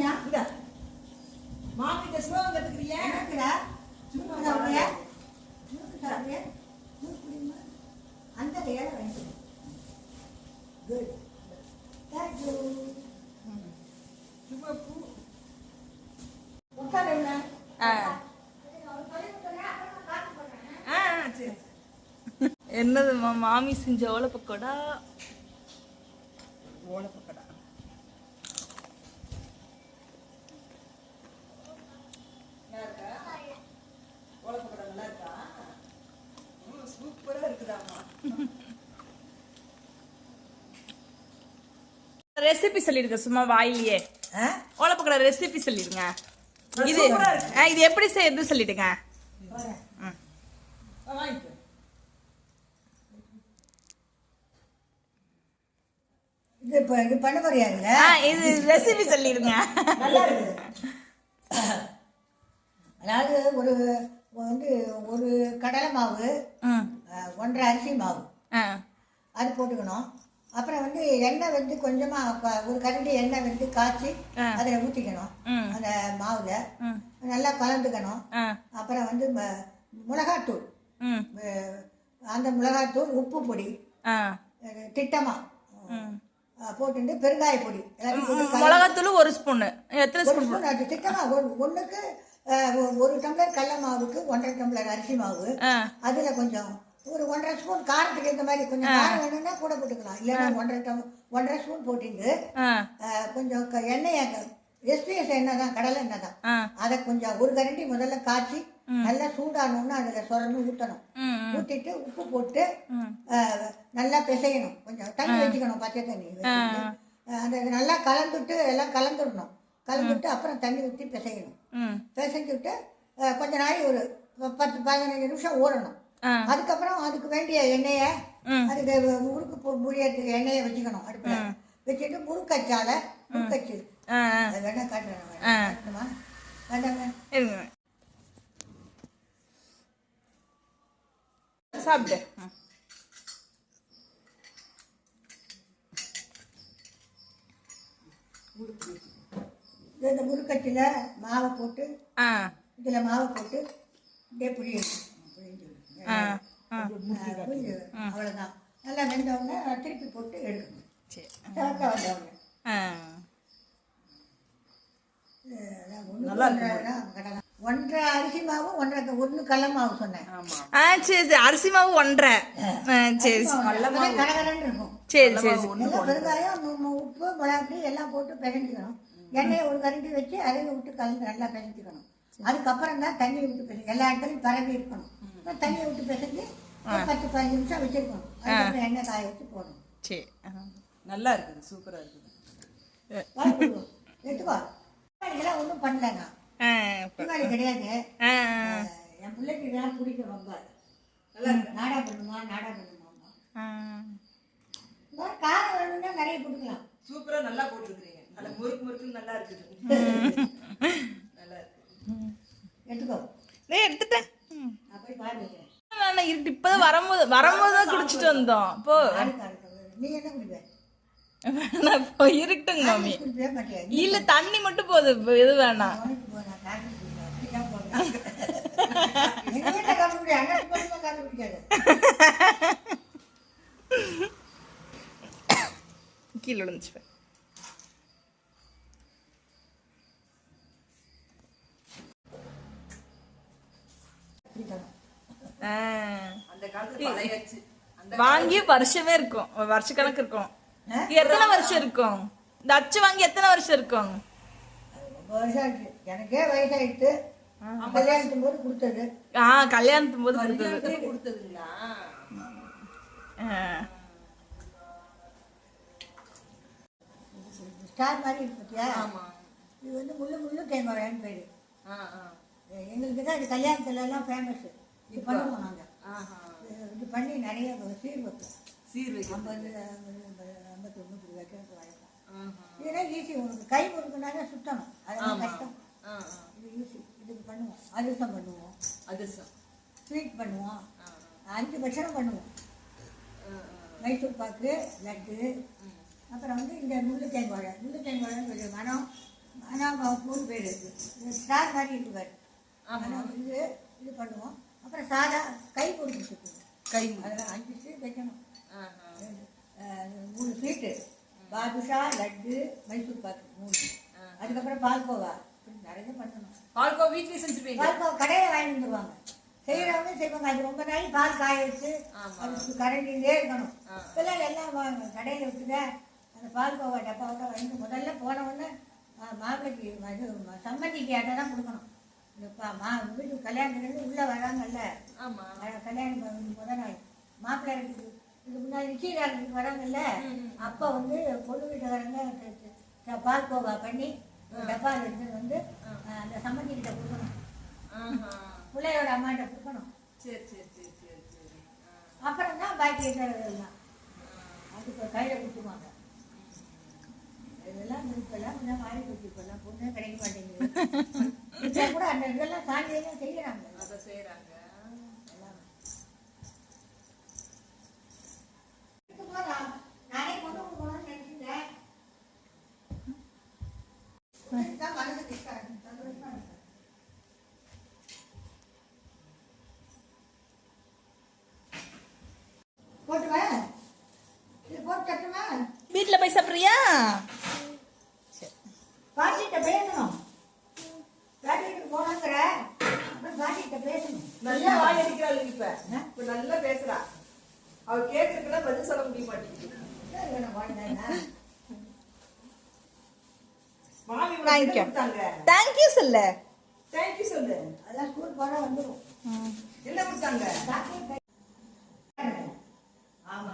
மாமியா இதா மாமி இந்த ஸ்லோகம் கத்துக்கிறியா என்னடா சும்மா சாப்பிடுறியா சாப்பிடுறியா அந்த கையால வாங்கி குட் தேங்க் யூ சும்மா பூ உட்காருங்க சரி என்னது மாமி செஞ்ச ஓலை பக்கோடா சூப்பரா இருக்குதாமா ரெசிபி சொல்லிடுங்க சும்மா வாயிலேயே ஓலை பக்கோடா ரெசிபி சொல்லிடுங்க இது இது எப்படி செய்யறது சொல்லிடுங்க இது பண்ண முடியாதுல்ல இது ரெசிபி சொல்லிடுங்க நல்லா இருக்குது அதாவது ஒரு கடலை மாவு 1.5 அரிசி மாவு அது போட்டுக்கணும். அப்புறம் எண்ணெய் கொஞ்சமாக ஒரு கரண்டி எண்ணெய் காய்ச்சி அதில் ஊற்றிக்கணும். அந்த மாவில் நல்லா கலந்துக்கணும். அப்புறம் மிளகாத்தூள், அந்த மிளகாத்தூள், உப்பு பொடி திட்டமாக போட்டு பெருங்காய பொடி மிளகாத்தூள் 1 ஸ்பூன் எத்தனை ஸ்பூன் திட்டமாக ஒன்றுக்கு 1 டம்ளர் கடலை மாவுக்கு 1.5 டம்ளர் அரிசி மாவு. அதில் கொஞ்சம் ஒரு 1.5 ஸ்பூன் காரத்துக்கு ஏற்ற மாதிரி கொஞ்சம் காரம் வேணும்னா கூட போட்டுக்கலாம். இல்லைன்னா 1.5 ஸ்பூன் போட்டிட்டு கொஞ்சம் எண்ணெயை எஸ்பிஎஸ் எண்ணெய் தான், கடலை எண்ணெய் தான், அதை கொஞ்சம் ஒரு கரண்டி முதல்ல காய்ச்சி நல்லா சூடானோம்னா அதில் சொரன்னு ஊற்றணும். ஊற்றிட்டு உப்பு போட்டு நல்லா பிசையணும். கொஞ்சம் தண்ணி வச்சுக்கணும், பச்சை தண்ணி வச்சுட்டு அந்த நல்லா கலந்துட்டு எல்லாம் கலந்துடணும். கலந்துட்டு அப்புறம் தண்ணி ஊற்றி பிசையணும். பிசைஞ்சுட்டு கொஞ்ச நாள் ஒரு 10-15 நிமிஷம் ஊறணும். அதுக்கப்புறம் அதுக்கு வேண்டிய எண்ணெயை அதுக்கு முறுக்கு முறியறதுக்கு எண்ணெயை வச்சுக்கணும். அடுப்பில் வச்சுட்டு முறுக்கச்சால முறுக்கச்சு வேணா காட்டுறேன். வேண்டாங்க சாப்பிட்டு இந்த முறுக்கச்சில் மாவை போட்டு இதில் மாவை போட்டு இப்படியே புளியணும். அவ்வளோதான். நல்லா வெந்தவுடனே திருப்பி போட்டு எடுக்கணும். சிவக்க வந்தவுடனே நல்லா 1.5 அரிசி மாவு 1 கடலை மாவு சொன்னேன். சரி அரிசி மாவு 1.5 சரி கடகடன்னு இருக்கும். சரி சரி பெருங்காயம், உப்பு, மிளகாய் எல்லாம் போட்டு பிசைஞ்சிக்கணும். எண்ணெயை ஒரு கரண்டி வச்சு அதையும் விட்டு கலந்து நல்லா பிசைஞ்சிக்கணும். அதுக்கப்புறம் தான் தண்ணி விட்டு பிசைஞ்சு எல்லா இடத்துலையும் பரவி இருக்கணும். தண்ணியை விட்டு பிசைஞ்சு 10-15 நிமிஷம் வச்சிருக்கணும். அதுக்கப்புறம் எண்ணெய் காய வச்சு போடணும். சரி நல்லா இருக்குது, சூப்பராக இருக்குது. எடுத்துக்கோ. தீபாவளிக்கெல்லாம் ஒன்றும் பண்ணலண்ணா, தீபாவளி கிடையாது. என் பிள்ளைக்கு இதெல்லாம் பிடிக்கும் ரொம்ப. நல்லா இருக்கு. நாடா பண்ணுமாம்மா. காரம் வேணும்னா நிறைய போட்டுக்கலாம். சூப்பராக நல்லா போட்டுருக்குறீங்க. நல்லா முறுக்கு நல்லா இருக்குது. நல்லா இருக்கு. எடுத்துக்கோ. எடுத்துட்டேன். போய் பாருங்க. இருட்டு இப்பதான் வரும்போது தான் குடிச்சிட்டு வந்தோம். போ நீ என்ன குடிப்ப? இருக்கட்டுங்க மாமி. இல்ல தண்ணி மட்டும் போது, எது வேணாம். கீழே விழுந்துச்சு. வாங்கி வருஷமே இருக்கும், வருஷ கணக்கு இருக்கும். எத்தனை வருஷம் இருக்கும் இந்த அச்சு வாங்கி? எத்தனை வருஷம் இருக்கும்? எனக்கே வயசாயிட்டு கல்யாணத்தும் போது கொடுத்தது. கல்யாணத்தும் போது கொடுத்ததுங்களா? ஸ்டார் மாதிரி இருக்கு பார்த்தியா? இது முள்ளு தேங்காய்னு பேரு. எங்களுக்கு தான் இது கல்யாணத்துல எல்லாம் ஃபேமஸ். இது பண்ணுவோம் நாங்கள். இது பண்ணி நிறைய சீர் வைப்போம். சீர் வைக்கும் 50-90 வைக்கிறதுக்கு வழக்கம். இதெல்லாம் ஈஸி. உங்களுக்கு கை முறுக்குனாலே சுத்தணும், அதெல்லாம் கஷ்டம். இது ஈஸி. இதுக்கு பண்ணுவோம். அதிரசம் பண்ணுவோம், ஸ்வீட் பண்ணுவோம், 5 பட்சணம் பண்ணுவோம். மைசூர் பாக்கு, லட்டு, அப்புறம் இந்த முள்ளு தேங்காய். முள்ளு தேங்காய் கொஞ்சம் மனம் பூண்டு பேர் இருக்குது ஸ்டார் மாதிரி இருக்கு பாரு. ஆனால் இது பண்ணுவோம். அப்புறம் சாதா கை பொறுப்பு சுற்றுவோம். கை அதில் 5 ஸ்வீட் வைக்கணும். 3 ஸ்வீட்டு, பாதுஷா, லட்டு, மைசூர் பாக்கு 3. அதுக்கப்புறம் பால்கோவா, இப்படி நிறைய பண்ணணும். பால்கோவா வீட்லயே செஞ்சுருவீங்க? பால்கோவா கடையில் வாங்கி வந்துருவாங்க. செய்கிறவங்க செய்வாங்க. அது ரொம்ப நாள் பால் காய வச்சு அதுக்கு கரண்டிலே இருக்கணும். இப்பெல்லாம் எல்லாம் கடையில் விட்டுங்க. அந்த பால்கோவா டப்பாவோட வாங்கி முதல்ல போன உடனே மாப்பிள்ளைக்கு இது சம்மந்திக்கு அட்டை தான் கொடுக்கணும். இந்த வீட்டு கல்யாணத்துலேருந்து உள்ளே வராங்கல்ல, கல்யாணம் முதல் நாள் மாப்பிள்ளை இதுக்கு முன்னாடி நிச்சயதாரத்துக்கு வராங்கல்ல, அப்போ வந்து பொண்ணு வீட்டுக்காரங்க பால்கோவா பண்ணி டப்பாவில் எடுத்துட்டு வந்து அந்த சம்மந்திக்கிட்ட கொடுக்கணும். பிள்ளையோட அம்மாட்ட கொடுக்கணும். சரி சரி சரி சரி சரி. அப்புறம் தான் பாக்கி எல்லாம் அதுக்கு கையில் கொடுத்துருவாங்க. இதெல்லாம் இப்பெல்லாம் கொஞ்சம் மாறி போச்சு. இப்பெல்லாம் பொண்ணே கிடைக்க மாட்டேங்குது. இப்போ கூட அந்த இதெல்லாம் சாண்டியெல்லாம் செய்யறாங்க. அதை செய்யறாங்க. நானே கொண்டு போகணும்னு நினைச்சிருந்தேன். மனசு சந்தோஷமா இருக்கு. போட்டுவேன். இது போட்டு தட்டுமா? வீட்ல போய் சாப்பிடுறியா? பாட்டிகிட்ட பேசணும். பாட்டிகிட்ட போனாங்கிற அப்புறம் பாட்டிகிட்ட பேசணும். நல்லா வாய் அடிக்கிறாள் இப்ப நல்லா பேசுறா. அவ கேட்கறதுக்குலாம் பதில் சொல்ல முடிய மாட்டேங்குது. மாமி கொடுத்தாங்க. தேங்க்யூ சொல்லு. தேங்க்யூ சொல்லு. அதெல்லாம் ஸ்கூல் போனா வந்துடும். என்ன கொடுத்தாங்க? ஆமா